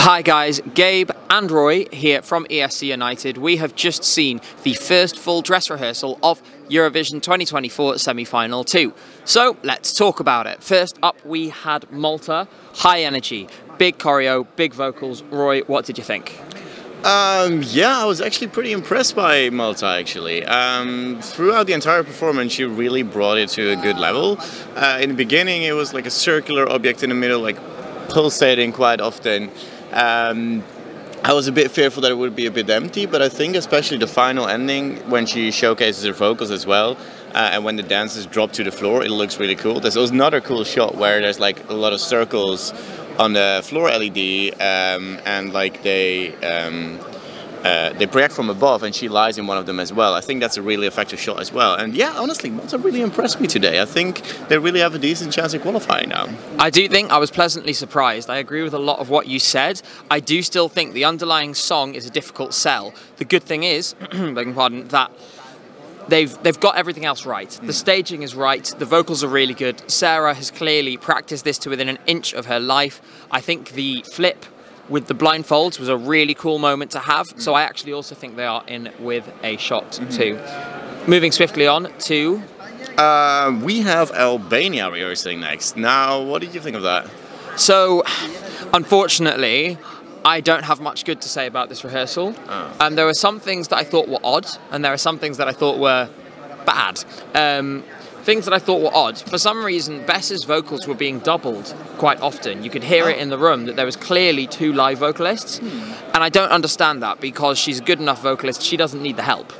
Hi guys, Gabe and Roy here from ESC United. We have just seen the first full dress rehearsal of Eurovision 2024 semi-final 2. So let's talk about it. First up we had Malta, high energy, big choreo, big vocals. Roy, what did you think? Yeah, I was actually pretty impressed by Malta actually. Throughout the entire performance she really brought it to a good level. In the beginning it was like a circular object in the middle, like pulsating quite often. I was a bit fearful that it would be a bit empty, but I think especially the final ending when she showcases her vocals as well, and when the dancers drop to the floor, it looks really cool. There's another cool shot where there's like a lot of circles on the floor LED, and like they project from above, and she lies in one of them as well. I think that's a really effective shot as well. And yeah, honestly, Malta really impressed me today. I think they really have a decent chance of qualifying now. I do think I was pleasantly surprised. I agree with a lot of what you said. I do still think the underlying song is a difficult sell. The good thing is, begging pardon, that they've got everything else right. The staging is right, the vocals are really good. Sarah has clearly practiced this to within an inch of her life. I think the flip with the blindfolds was a really cool moment to have, so I actually also think they are in with a shot too. Moving swiftly on to... we have Albania rehearsing next. Now, what did you think of that? So, unfortunately, I don't have much good to say about this rehearsal. There were some things that I thought were odd, and there are some things that I thought were bad. Things that I thought were odd. For some reason, Bess's vocals were being doubled quite often. You could hear it in the room that there was clearly two live vocalists. And I don't understand that because she's a good enough vocalist, she doesn't need the help.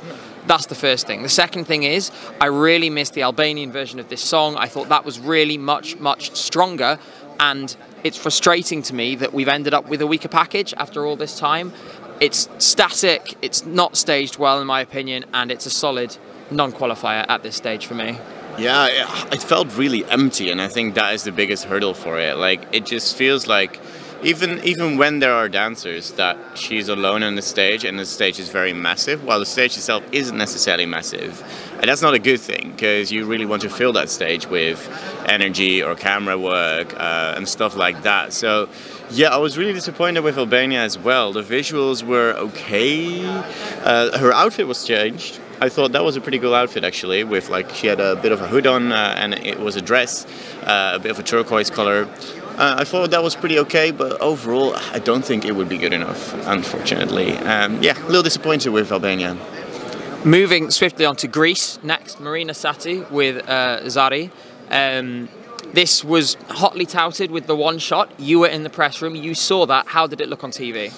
That's the first thing. The second thing is, I really missed the Albanian version of this song. I thought that was really much stronger, and it's frustrating to me that we've ended up with a weaker package after all this time. It's static, it's not staged well in my opinion, and it's a solid non-qualifier at this stage for me. Yeah, it felt really empty, and I think that is the biggest hurdle for it. Like, it just feels like even when there are dancers, that she's alone on the stage, and the stage is very massive, while the stage itself isn't necessarily massive. And that's not a good thing, because you really want to fill that stage with energy or camera work and stuff like that. So yeah, I was really disappointed with Albania as well. The visuals were okay. Her outfit was changed. I thought that was a pretty cool outfit actually, with like, she had a bit of a hood on and it was a dress, a bit of a turquoise color. I thought that was pretty okay, but overall I don't think it would be good enough, unfortunately. Yeah, a little disappointed with Albania. Moving swiftly on to Greece next, Marina Sati with Zari. This was hotly touted with the one shot. You were in the press room, you saw that. How did it look on TV?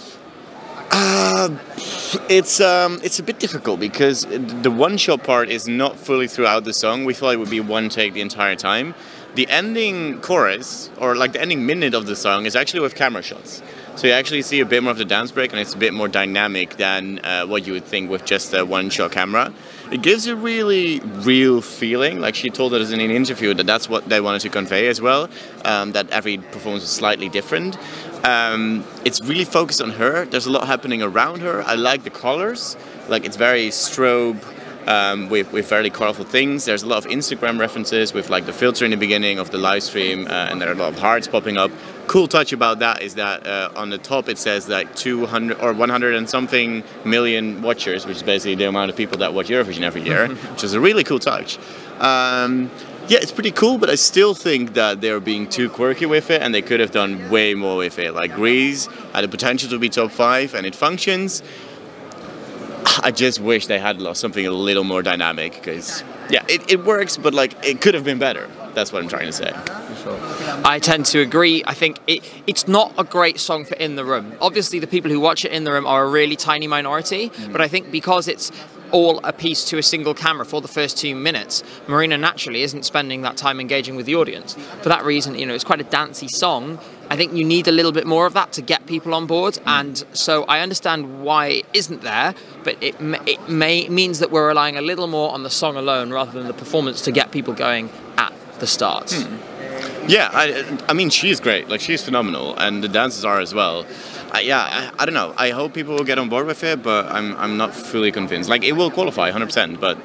It's a bit difficult because the one-shot part is not fully throughout the song. We thought it would be one take the entire time. The ending chorus, or like the ending minute of the song, is actually with camera shots. So you actually see a bit more of the dance break, and it's a bit more dynamic than what you would think with just a one-shot camera. It gives a really real feeling. Like, she told us in an interview that that's what they wanted to convey as well, that every performance is slightly different. It's really focused on her. There's a lot happening around her. I like the colors. Like, it's very strobe with very colorful things. There's a lot of Instagram references with like the filter in the beginning of the live stream, and there are a lot of hearts popping up. Cool touch about that is that on the top it says like 200 or 100 and something million watchers, which is basically the amount of people that watch Eurovision every year, which is a really cool touch. Yeah, it's pretty cool, but I still think that they're being too quirky with it, and they could have done way more with it. Like, Greece had the potential to be top 5, and it functions. I just wish they had something a little more dynamic, because yeah, it works, but like, it could have been better. That's what I'm trying to say. I tend to agree. I think it's not a great song for in the room. Obviously, the people who watch it in the room are a really tiny minority, but I think because it's all a piece to a single camera for the first 2 minutes, Marina naturally isn't spending that time engaging with the audience. For that reason, you know, it's quite a dancey song. I think you need a little bit more of that to get people on board, and so I understand why it isn't there, but it means that we're relying a little more on the song alone rather than the performance to get people going at the start. Yeah, I mean, she's great. Like, she's phenomenal, and the dancers are as well. Yeah, I don't know. I hope people will get on board with it, but I'm not fully convinced. Like, it will qualify 100%, but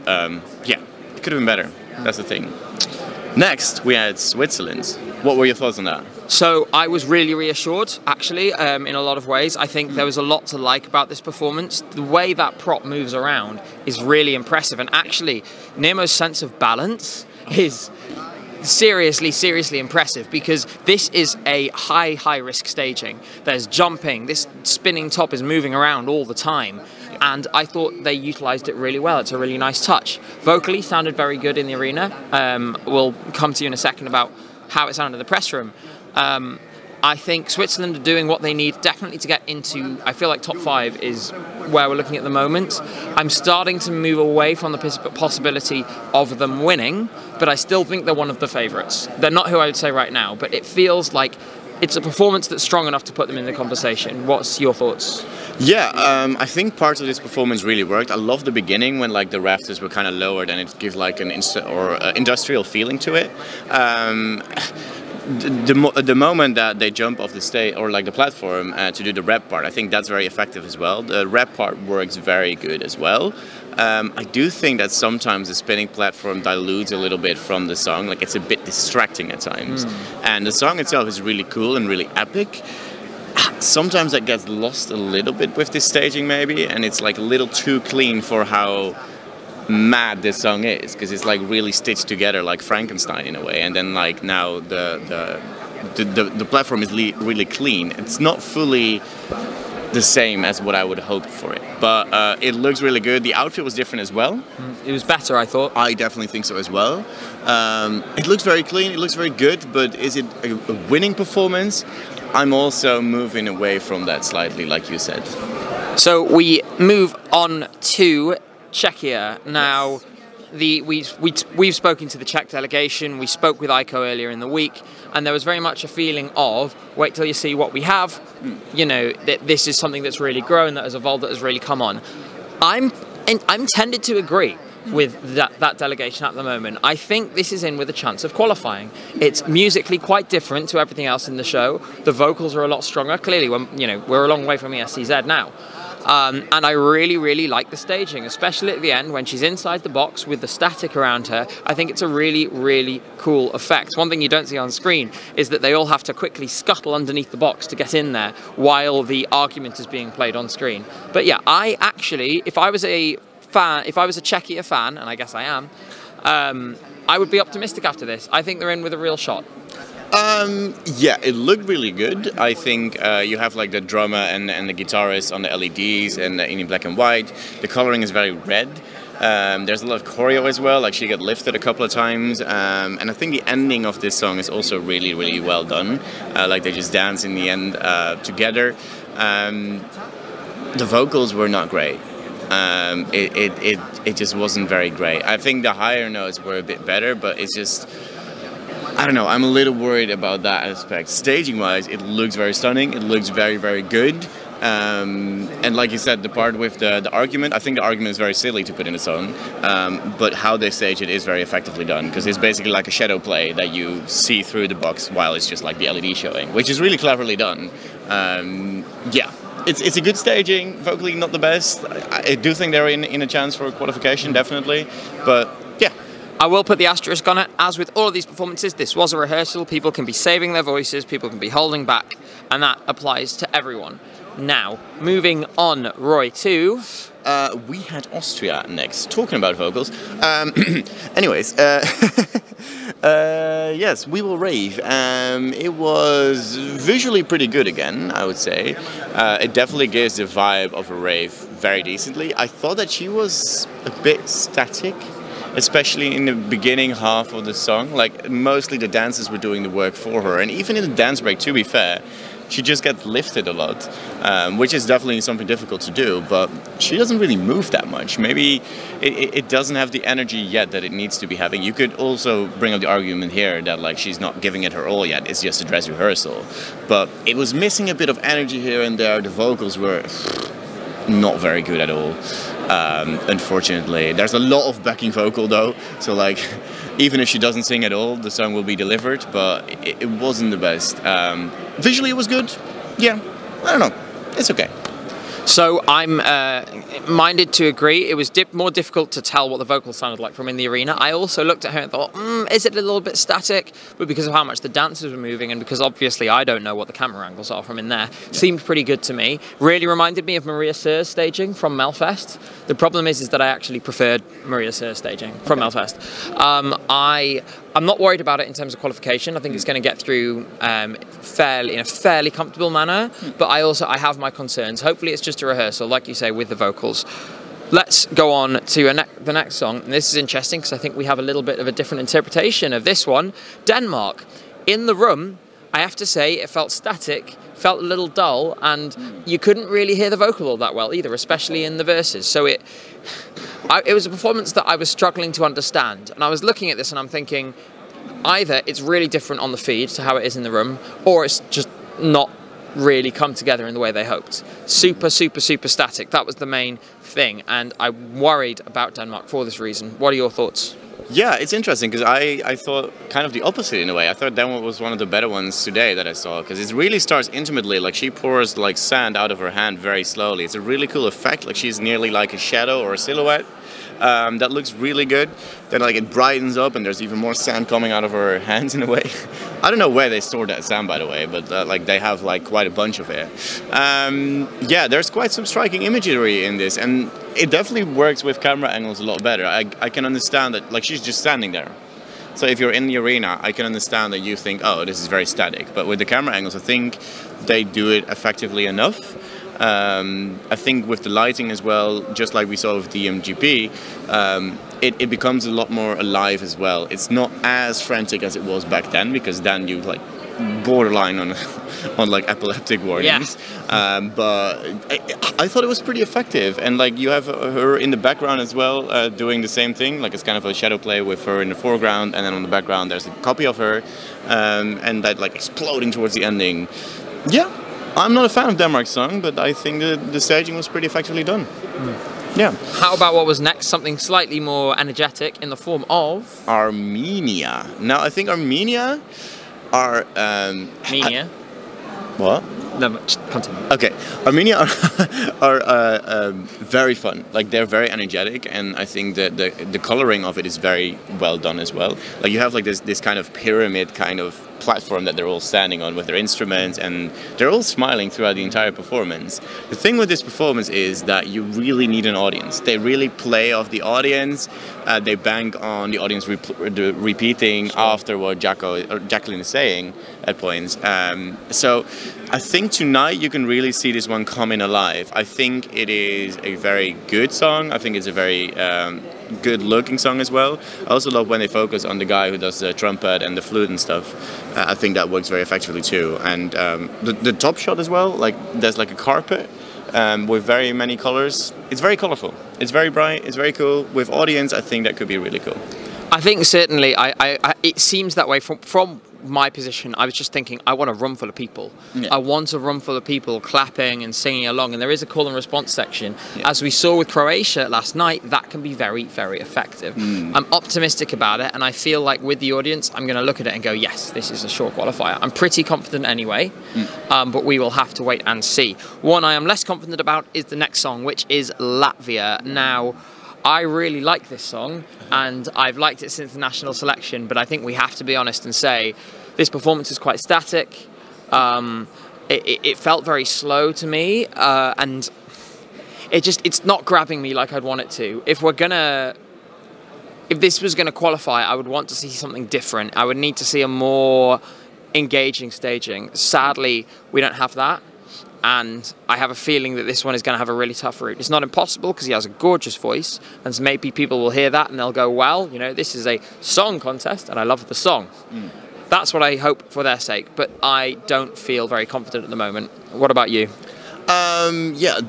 yeah, it could have been better. That's the thing. Next, we had Switzerland. What were your thoughts on that? So I was really reassured, actually, in a lot of ways. I think there was a lot to like about this performance. The way that prop moves around is really impressive, and actually, Nemo's sense of balance is seriously impressive, because this is a high risk staging. There's jumping, this spinning top is moving around all the time, and I thought they utilized it really well. It's a really nice touch. Vocally sounded very good in the arena. We'll come to you in a second about how it sounded in the press room. I think Switzerland are doing what they need definitely to get into, I feel like top 5 is where we're looking at the moment. I'm starting to move away from the possibility of them winning, but I still think they're one of the favourites. They're not who I would say right now, but it feels like it's a performance that's strong enough to put them in the conversation. What's your thoughts? Yeah, I think parts of this performance really worked. I love the beginning when like the rafters were kind of lowered and it gives like an industrial feeling to it. The moment that they jump off the stage or like the platform to do the rap part, I think that's very effective as well. The rap part works very good as well. I do think that sometimes the spinning platform dilutes a little bit from the song, like it's a bit distracting at times. And the song itself is really cool and really epic. Sometimes that gets lost a little bit with this staging maybe, and it's like a little too clean for how mad this song is, because it's like really stitched together like Frankenstein in a way, and then like now the platform is really clean. It's not fully the same as what I would hope for it, but it looks really good. The outfit was different as well. It was better, I thought. I definitely think so as well. It looks very clean, it looks very good, but is it a winning performance? I'm also moving away from that slightly, like you said. So we move on to Czechia now. We've spoken to the Czech delegation. We spoke with Aiko earlier in the week, and there was very much a feeling of wait till you see what we have. You know, that this is something that's really grown, that has evolved, that has really come on. I'm tended to agree with that delegation at the moment. I think this is in with a chance of qualifying. It's musically quite different to everything else in the show. The vocals are a lot stronger. Clearly, we're a long way from ESCZ now. And I really like the staging, especially at the end when she's inside the box with the static around her. I think it's a really cool effect. One thing you don't see on screen is that they all have to quickly scuttle underneath the box to get in there while the argument is being played on screen. But yeah, I actually, if I was a Czechia fan, and I guess I am, I would be optimistic after this. I think they're in with a real shot. Yeah, it looked really good. I think you have like the drummer and the guitarist on the LEDs and in black and white. The coloring is very red. There's a lot of choreo as well, like she got lifted a couple of times. And I think the ending of this song is also really well done. Like they just dance in the end together. The vocals were not great. It just wasn't very great. I think the higher notes were a bit better, but it's just, I don't know, I'm a little worried about that aspect. Staging wise, it looks very stunning, it looks very good. And like you said, the part with the argument, I think the argument is very silly to put in a song, but how they stage it is very effectively done, because it's basically like a shadow play that you see through the box while it's just like the LED showing, which is really cleverly done. Yeah. It's a good staging, vocally not the best. I do think they're in a chance for a qualification, definitely, but yeah. I will put the asterisk on it. As with all of these performances, this was a rehearsal. People can be saving their voices, people can be holding back, and that applies to everyone. Now, moving on, Roy, to... we had Austria next, talking about vocals. Anyways, yes, We Will Rave. It was visually pretty good again, I would say. It definitely gives the vibe of a rave very decently. I thought that she was a bit static, especially in the beginning half of the song. Like, mostly the dancers were doing the work for her, and even in the dance break, to be fair, she just gets lifted a lot, which is definitely something difficult to do, but she doesn't really move that much. Maybe it doesn't have the energy yet that it needs to be having. You could also bring up the argument here that like she's not giving it her all yet, it's just a dress rehearsal. But it was missing a bit of energy here and there. The vocals were not very good at all, unfortunately. There's a lot of backing vocal though, so like even if she doesn't sing at all, the song will be delivered, but it wasn't the best. Visually it was good, yeah, I don't know, it's okay. So I'm minded to agree. It was more difficult to tell what the vocals sounded like from in the arena. I also looked at her and thought, is it a little bit static? But because of how much the dancers were moving, and because obviously I don't know what the camera angles are from in there, seemed pretty good to me. Really reminded me of Maria Ser's staging from Melfest. The problem is that I actually preferred Maria Ser's staging from Melfest. I'm not worried about it in terms of qualification. I think it's going to get through in a fairly comfortable manner, but I have my concerns. Hopefully it's just a rehearsal, like you say, with the vocals. Let's go on to the next song, and this is interesting because I think we have a little bit of a different interpretation of this one. Denmark. In the room, I have to say it felt static, felt a little dull, and you couldn't really hear the vocal all that well either, especially in the verses. So it was a performance that I was struggling to understand, and I was looking at this and I'm thinking, either it's really different on the feed to how it is in the room, or it's just not really come together in the way they hoped. Super, super, super static. That was the main thing, and I'm worried about Denmark for this reason. What are your thoughts? Yeah, it's interesting because I thought kind of the opposite in a way. I thought Denmark was one of the better ones today that I saw, because it really starts intimately. Like, she pours like sand out of her hand very slowly. It's a really cool effect. Like, she's nearly like a shadow or a silhouette. That looks really good. Then like it brightens up and there's even more sand coming out of her hands in a way. I don't know where they store that sand, by the way, but like they have like quite a bunch of it. Yeah, there's quite some striking imagery in this, and it definitely works with camera angles a lot better. I can understand that, like, she's just standing there. So if you're in the arena, I can understand that you think, oh, this is very static. But with the camera angles, I think they do it effectively enough. I think with the lighting as well, just like we saw with the MGP, it becomes a lot more alive as well. It's not as frantic as it was back then, because then you like borderline on like epileptic warnings. Yeah. But I thought it was pretty effective, and like you have her in the background as well, doing the same thing. Like it's kind of a shadow play with her in the foreground, and then on the background there's a copy of her, and that like exploding towards the ending. Yeah. I'm not a fan of Denmark's song, but I think the staging was pretty effectively done. Yeah. How about what was next? Something slightly more energetic in the form of Armenia. Now, I think Armenia are... Armenia? What? No, continue. Okay, Armenia are very fun. Like, they're very energetic, and I think that the coloring of it is very well done as well. Like, you have like this kind of pyramid kind of platform that they're all standing on with their instruments, and they're all smiling throughout the entire performance. The thing with this performance is that you really need an audience. They really play off the audience. They bank on the audience repeating after what Jacqueline is saying at points. So I think tonight you can really see this one coming alive. I think it is a very good song. I think it's a very good looking song as well. I also love when they focus on the guy who does the trumpet and the flute and stuff. I think that works very effectively too. And the top shot as well, like there's like a carpet with very many colors. It's very colorful. It's very bright. It's very cool. With audience, I think that could be really cool. I think certainly, it seems that way from my position. I was just thinking, I want a room full of people. Yeah. I want a room full of people clapping and singing along, and there is a call and response section. Yeah. As we saw with Croatia last night, that can be very, very effective. I'm optimistic about it, and I feel like with the audience, I'm going to look at it and go, yes, this is a sure qualifier. I'm pretty confident anyway, but we will have to wait and see. One I am less confident about is the next song, which is Latvia. Now, I really like this song, and I've liked it since the national selection, but I think we have to be honest and say this performance is quite static. It felt very slow to me, and it's not grabbing me like I'd want it to. If this was gonna qualify, I would want to see something different. I would need to see a more engaging staging. Sadly, we don't have that. And I have a feeling that this one is going to have a really tough route. It's not impossible because he has a gorgeous voice, and so maybe people will hear that and they'll go, well, you know, this is a song contest and I love the song. That's what I hope for their sake, but I don't feel very confident at the moment. What about you? Yeah,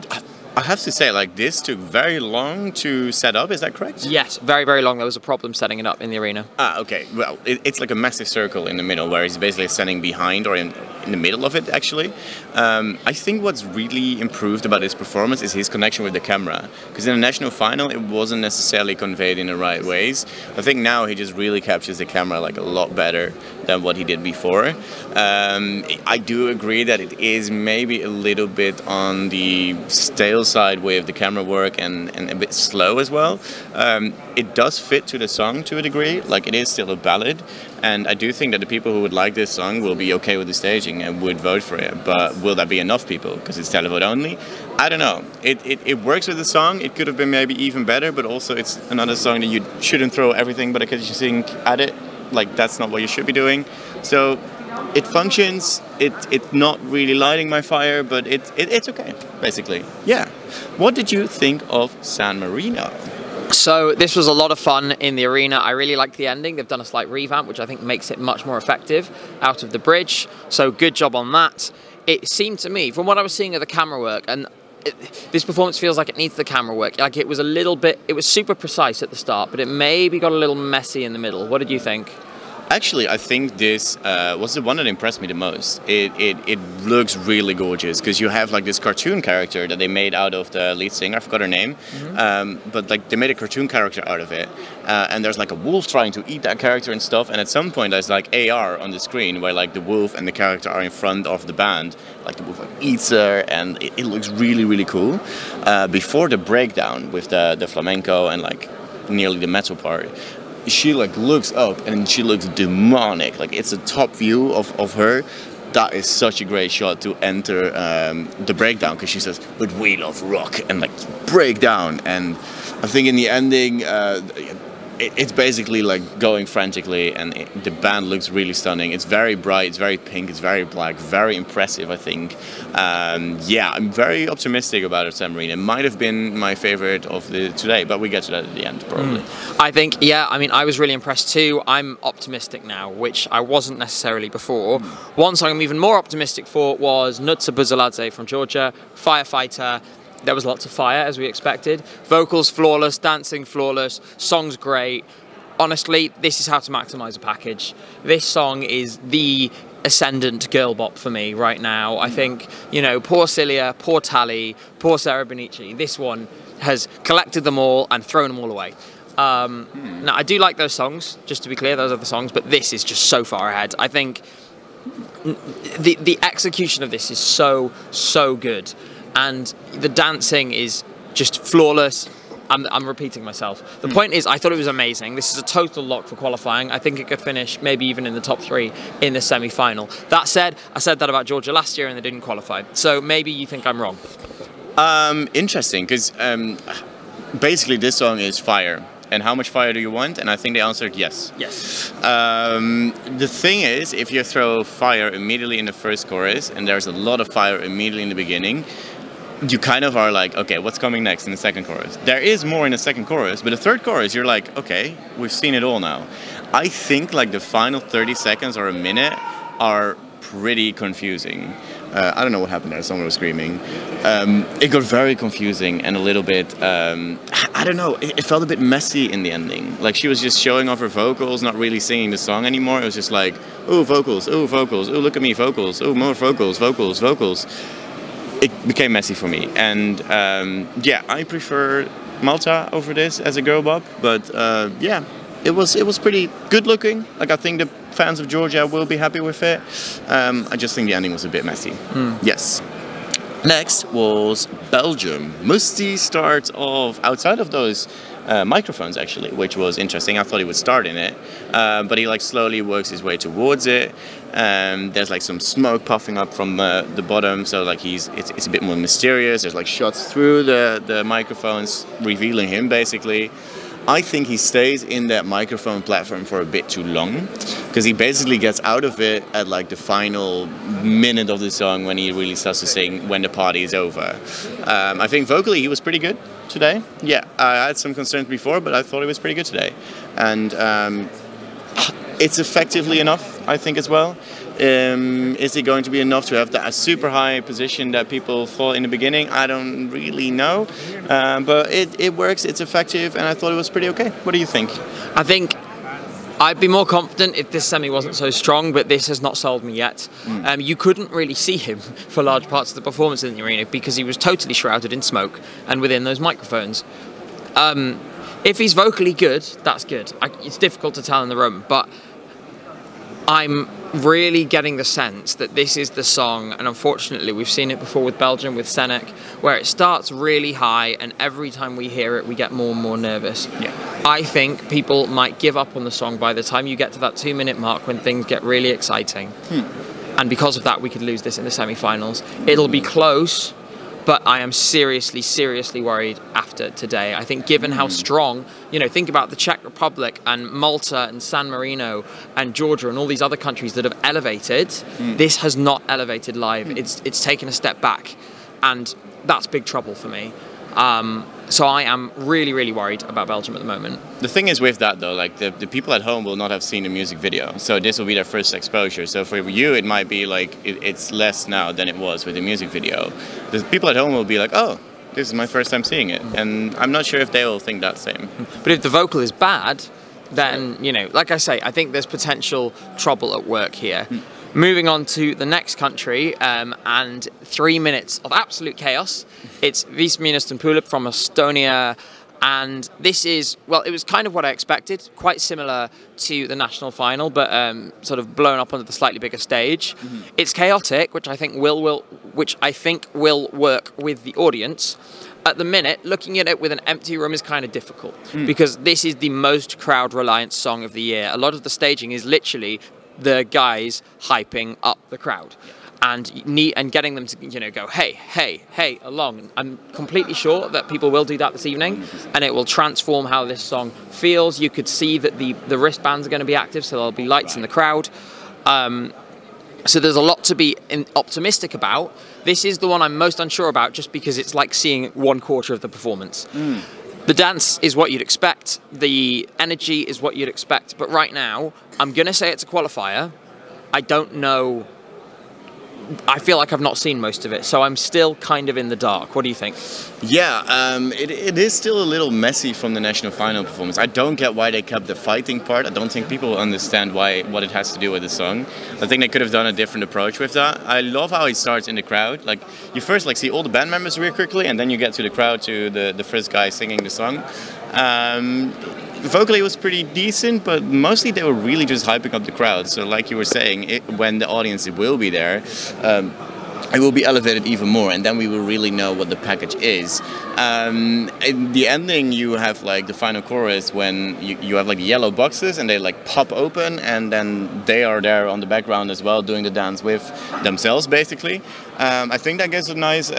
I have to say, like, this took very long to set up, is that correct? Yes, very, very long. There was a problem setting it up in the arena. Ah, okay. Well, it's like a massive circle in the middle where he's basically standing behind or in the middle of it, actually. I think what's really improved about his performance is his connection with the camera. Because in the national final, it wasn't necessarily conveyed in the right ways. I think now he just really captures the camera like a lot better than what he did before. I do agree that it is maybe a little bit on the stale side way of the camera work and a bit slow as well. It does fit to the song to a degree, like it is still a ballad, and I do think that the people who would like this song will be okay with the staging and would vote for it, but will that be enough people because it's televote only? I don't know. It works with the song. It could have been maybe even better, but also it's another song that you shouldn't throw everything but a kitchen sink at it. Like, that's not what you should be doing. So it functions. It's not really lighting my fire, but it's okay, basically. Yeah. What did you think of San Marino? So this was a lot of fun in the arena. I really liked the ending. They've done a slight revamp, which I think makes it much more effective out of the bridge. So good job on that. It seemed to me, from what I was seeing of the camera work, and this performance feels like it needs the camera work. Like, it was a little bit, it was super precise at the start, but it maybe got a little messy in the middle. What did you think? Actually, I think this was the one that impressed me the most. It looks really gorgeous because you have like this cartoon character that they made out of the lead singer. I forgot her name, but like they made a cartoon character out of it, and there's like a wolf trying to eat that character and stuff. And at some point, there's like AR on the screen where like the wolf and the character are in front of the band. Like the wolf like, eats her, and it looks really really cool. Before the breakdown with the flamenco and like nearly the metal part, she like looks up and she looks demonic. Like, it's a top view of her. That is such a great shot to enter the breakdown, because she says, "But we love rock," and like break down. And I think in the ending, it's basically like going frantically, and the band looks really stunning. It's very bright, it's very pink, it's very black, very impressive, I think. Yeah, I'm very optimistic about it, San Marino. It might have been my favorite of the today, but we get to that at the end, probably. I think, yeah, I mean, I was really impressed too. I'm optimistic now, which I wasn't necessarily before. One song I'm even more optimistic for was Nutsa Buzaladze from Georgia, Firefighter. There was lots of fire, as we expected. Vocals flawless, dancing flawless, songs great. Honestly, this is how to maximise a package. This song is the ascendant girl bop for me right now. I think, you know, poor Cilia, poor Tally, poor Sarah Benici. This one has collected them all and thrown them all away. Now, I do like those songs, just to be clear, those are the songs, but this is just so far ahead. I think the execution of this is so good. And the dancing is just flawless. I'm repeating myself. The point is, I thought it was amazing. This is a total lock for qualifying. I think it could finish maybe even in the top 3 in the semi-final. That said, I said that about Georgia last year and they didn't qualify. So maybe you think I'm wrong. Interesting, because basically this song is fire. And how much fire do you want? And I think they answered yes. Yes. The thing is, if you throw fire immediately in the first chorus, and there's a lot of fire immediately in the beginning, you kind of are like, okay, what's coming next in the second chorus? There is more in the second chorus, but the third chorus, you're like, okay, we've seen it all now. I think like the final 30 seconds or a minute are pretty confusing. I don't know what happened there, someone was screaming. It got very confusing and a little bit, I don't know, it felt a bit messy in the ending. Like, she was just showing off her vocals, not really singing the song anymore. It was just like, oh, vocals, oh, look at me, vocals, oh, more vocals, vocals. It became messy for me, and yeah, I prefer Malta over this as a girl bop, but yeah, it was pretty good looking. Like, I think the fans of Georgia will be happy with it. I just think the ending was a bit messy. Yes. Next was Belgium. Musty start off outside of those microphones, actually, which was interesting. I thought he would start in it, but he like slowly works his way towards it. There's like some smoke puffing up from the bottom, so like it's a bit more mysterious. There's like shots through the microphones revealing him, basically. I think he stays in that microphone platform for a bit too long, because he basically gets out of it at like the final minute of the song when he really starts to sing when the party is over. I think vocally he was pretty good today. Yeah, I had some concerns before, but I thought he was pretty good today. And it's effectively enough. I think, as well. Is it going to be enough to have that super high position that people thought in the beginning? I don't really know. But it works, it's effective, and I thought it was pretty okay. What do you think? I think I'd be more confident if this semi wasn't so strong, but this has not sold me yet. You couldn't really see him for large parts of the performance in the arena because he was totally shrouded in smoke and within those microphones. If he's vocally good, that's good. It's difficult to tell in the room, but I'm really getting the sense that this is the song, and unfortunately we've seen it before with Belgium, with Senek, where it starts really high and every time we hear it we get more and more nervous. Yeah. I think people might give up on the song by the time you get to that 2-minute mark when things get really exciting. And because of that we could lose this in the semi-finals. It'll be close, but I am seriously, seriously worried after today. I think given how strong, you know, think about the Czech Republic and Malta and San Marino and Georgia and all these other countries that have elevated. This has not elevated live. It's taken a step back, and that's big trouble for me. So I am really, really worried about Belgium at the moment. The thing is with that though, like the people at home will not have seen the music video, so this will be their first exposure. So for you it might be like it's less now than it was with the music video. The people at home will be like, oh, this is my first time seeing it, and I'm not sure if they will think that same. But if the vocal is bad, then, you know, like I say, I think there's potential trouble at work here. Moving on to the next country, and 3 minutes of absolute chaos. It's Viis-Miinusten Pulip from Estonia, and this is, well, it was kind of what I expected, quite similar to the national final, but sort of blown up onto the slightly bigger stage. It's chaotic, which I think will work with the audience. At the minute, looking at it with an empty room is kind of difficult, because this is the most crowd-reliant song of the year. A lot of the staging is literally the guys hyping up the crowd and getting them to, you know, go hey, hey, hey along. I'm completely sure that people will do that this evening, and it will transform how this song feels. You could see that the wristbands are going to be active, so there'll be lights in the crowd. So there's a lot to be optimistic about. This is the one I'm most unsure about, just because it's like seeing 1/4 of the performance. The dance is what you'd expect, the energy is what you'd expect, but right now, I'm going to say it's a qualifier. I don't know. I feel like I've not seen most of it, so I'm still kind of in the dark. What do you think? Yeah, it is still a little messy from the national final performance. I don't get why they kept the fighting part. I don't think people understand what it has to do with the song. I think they could have done a different approach with that. I love how he starts in the crowd. Like, you first see all the band members real quickly, and then you get to the crowd, to the first guy singing the song. Vocally it was pretty decent, but mostly they were really just hyping up the crowd. So like you were saying, when the audience will be there, it will be elevated even more, and then we will really know what the package is. In the ending, you have like the final chorus when you have like the yellow boxes and they like pop open, and then they are there on the background as well, doing the dance with themselves basically. I think that gives a nice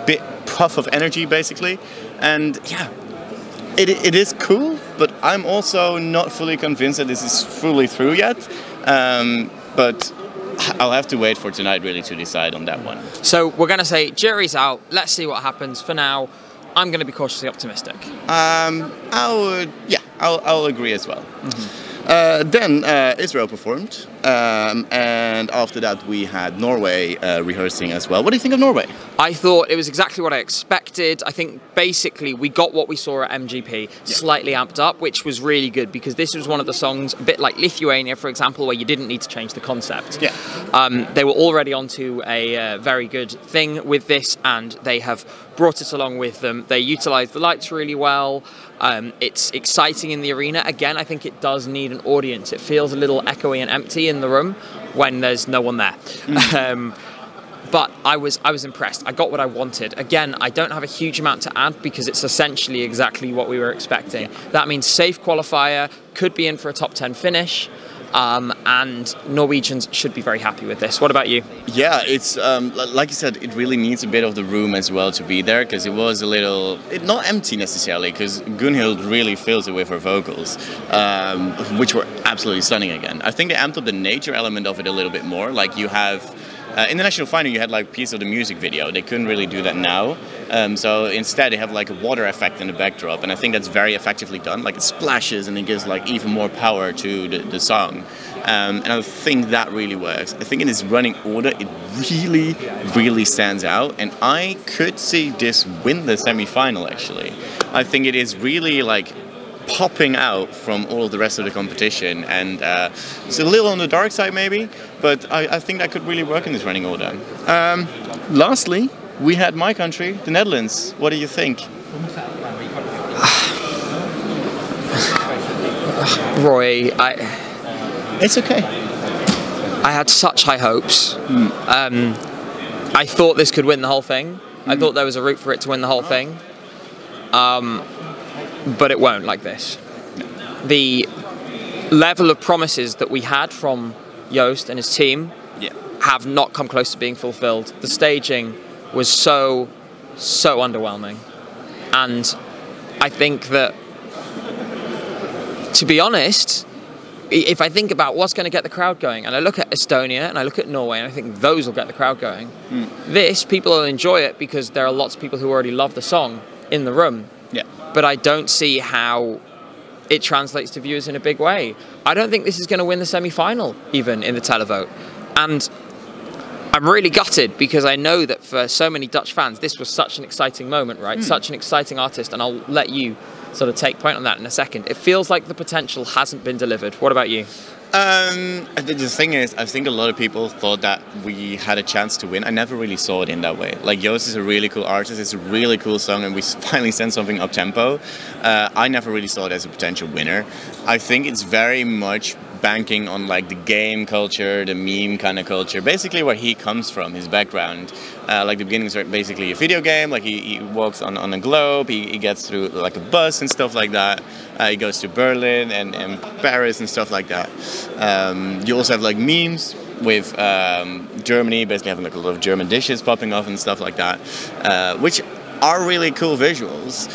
bit puff of energy basically, and yeah. It is cool, but I'm also not fully convinced that this is fully through yet. But I'll have to wait for tonight really to decide on that one. So we're going to say jury's out. Let's see what happens. For now, I'm going to be cautiously optimistic. I'll agree as well. Then Israel performed, and after that we had Norway rehearsing as well. What do you think of Norway? I thought it was exactly what I expected. I think basically we got what we saw at MGP, slightly amped up, which was really good, because this was one of the songs, a bit like Lithuania, for example, where you didn't need to change the concept. They were already onto a very good thing with this, and they have brought it along with them. They utilised the lights really well. It's exciting in the arena. Again, I think it does need an audience. It feels a little echoey and empty in the room when there's no one there. But I was impressed. I got what I wanted. Again, I don't have a huge amount to add because it's essentially exactly what we were expecting. That means safe qualifier, could be in for a top 10 finish. And Norwegians should be very happy with this. What about you? Yeah, it's like you said, it really needs a bit of the room as well to be there, because it was a little, not empty necessarily, because Gunhild really fills it with her vocals, which were absolutely stunning again. I think they amped up the nature element of it a little bit more. Like you have, in the national final you had like a piece of the music video. They couldn't really do that now. So instead they have like a water effect in the backdrop, and I think that's very effectively done. Like it splashes and it gives like even more power to the song. And I think that really works. I think in its running order, it really, really stands out. And I could see this win the semi-final, actually. I think it is really like popping out from all of the rest of the competition. And it's a little on the dark side, maybe. But I think that could really work in this running order. Lastly, we had my country, the Netherlands. What do you think? Roy, It's okay. I had such high hopes. I thought this could win the whole thing. I thought there was a route for it to win the whole thing. But it won't like this. The level of promises that we had from Joost and his team have not come close to being fulfilled. The staging was so underwhelming. And I think that, to be honest, if I think about what's going to get the crowd going, and I look at Estonia and I look at Norway and I think those will get the crowd going, this, people will enjoy it because there are lots of people who already love the song in the room. Yeah. But I don't see how it translates to viewers in a big way. I don't think this is going to win the semi-final, even in the televote. And I'm really gutted because I know that for so many Dutch fans, this was such an exciting moment, right? Such an exciting artist, and I'll let you sort of take point on that in a second. It feels like the potential hasn't been delivered. What about you? The thing is, I think a lot of people thought that we had a chance to win. I never really saw it in that way. Like, Joost is a really cool artist, it's a really cool song, and we finally sent something up-tempo. I never really saw it as a potential winner. I think it's very much banking on like the game culture, the meme kind of culture, basically where he comes from, his background. Like the beginning is basically a video game, like he walks on a globe, he gets through like a bus and stuff like that. He goes to Berlin and Paris and stuff like that. You also have like memes with Germany, basically having like a lot of German dishes popping off and stuff like that, which are really cool visuals.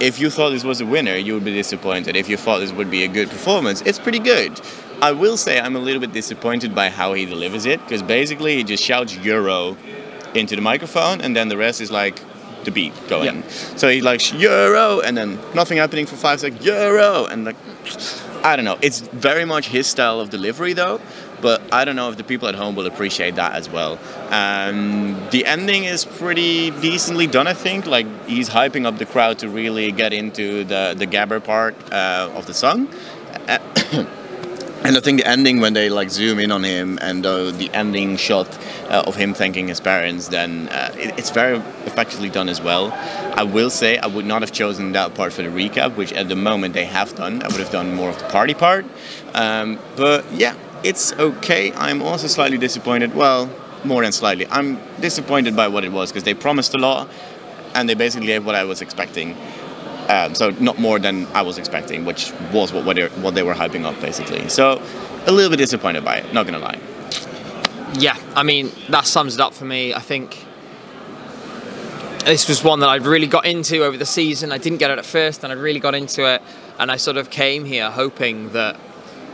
If you thought this was a winner, you would be disappointed. If you thought this would be a good performance, it's pretty good. I will say I'm a little bit disappointed by how he delivers it, because basically he just shouts Euro into the microphone and then the rest is like the beat going. Yeah. So he like Euro and then nothing happening for 5 seconds, Euro, and like, I don't know. It's very much his style of delivery though, but I don't know if the people at home will appreciate that as well. The ending is pretty decently done, I think. Like, he's hyping up the crowd to really get into the gabber part of the song. And I think the ending, when they like zoom in on him and the ending shot of him thanking his parents, then it's very effectively done as well. I will say I would not have chosen that part for the recap, which at the moment they have done. I would have done more of the party part. But yeah, it's okay. I'm also slightly disappointed. Well, more than slightly. I'm disappointed by what it was, because they promised a lot and they basically gave what I was expecting. So not more than I was expecting, which was what they were hyping up, basically. So a little bit disappointed by it, not gonna lie. Yeah, I mean, that sums it up for me. I think this was one that I really got into over the season. I didn't get it at first, and I really got into it, and I sort of came here hoping that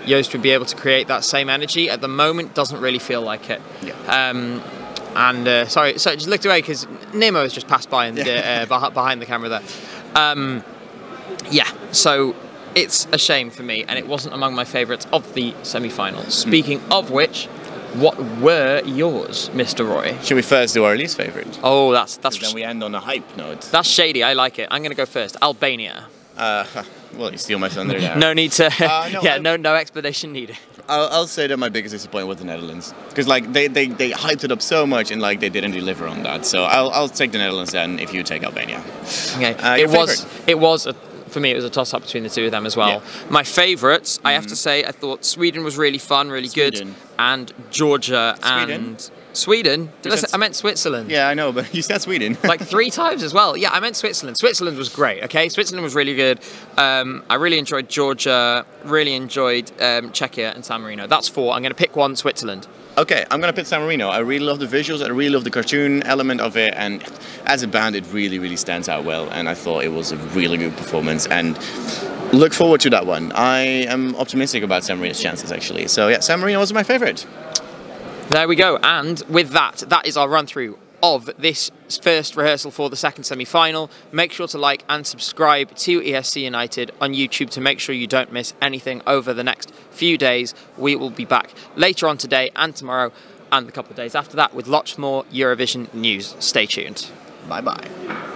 Joost would be able to create that same energy. At the moment, doesn't really feel like it. Yeah. Sorry, just looked away because Nemo has just passed by and behind the camera there. Yeah, so it's a shame for me, and it wasn't among my favourites of the semi-finals. Speaking of which, what were yours, Mr. Roy? Should we first do our least favourite? Oh, that's then we end on a hype note. That's shady. I like it. I'm going to go first. Albania. Well, you steal my thunder there. No need to. No explanation needed. I'll say that my biggest disappointment was the Netherlands, because like they hyped it up so much and like they didn't deliver on that. So I'll take the Netherlands then if you take Albania. Okay. For me, it was a toss-up between the two of them as well. Yeah. My favourites, I have to say, I thought Sweden was really fun, really good, and Georgia and Sweden? I meant Switzerland. Yeah, I know, but you said Sweden. Like 3 times as well. Yeah, I meant Switzerland. Switzerland was great, okay? Switzerland was really good. I really enjoyed Georgia, really enjoyed Czechia and San Marino. That's 4. I'm going to pick one, Switzerland. Okay, I'm going to pick San Marino. I really love the visuals, I really love the cartoon element of it, and as a band it really, really stands out well, and I thought it was a really good performance, and look forward to that one. I am optimistic about San Marino's chances, actually. So yeah, San Marino was my favourite. There we go, and with that, that is our run through of this first rehearsal for the second semi-final. Make sure to like and subscribe to ESC United on YouTube to make sure you don't miss anything over the next few days. We will be back later on today and tomorrow and a couple of days after that with lots more Eurovision news. Stay tuned. Bye bye.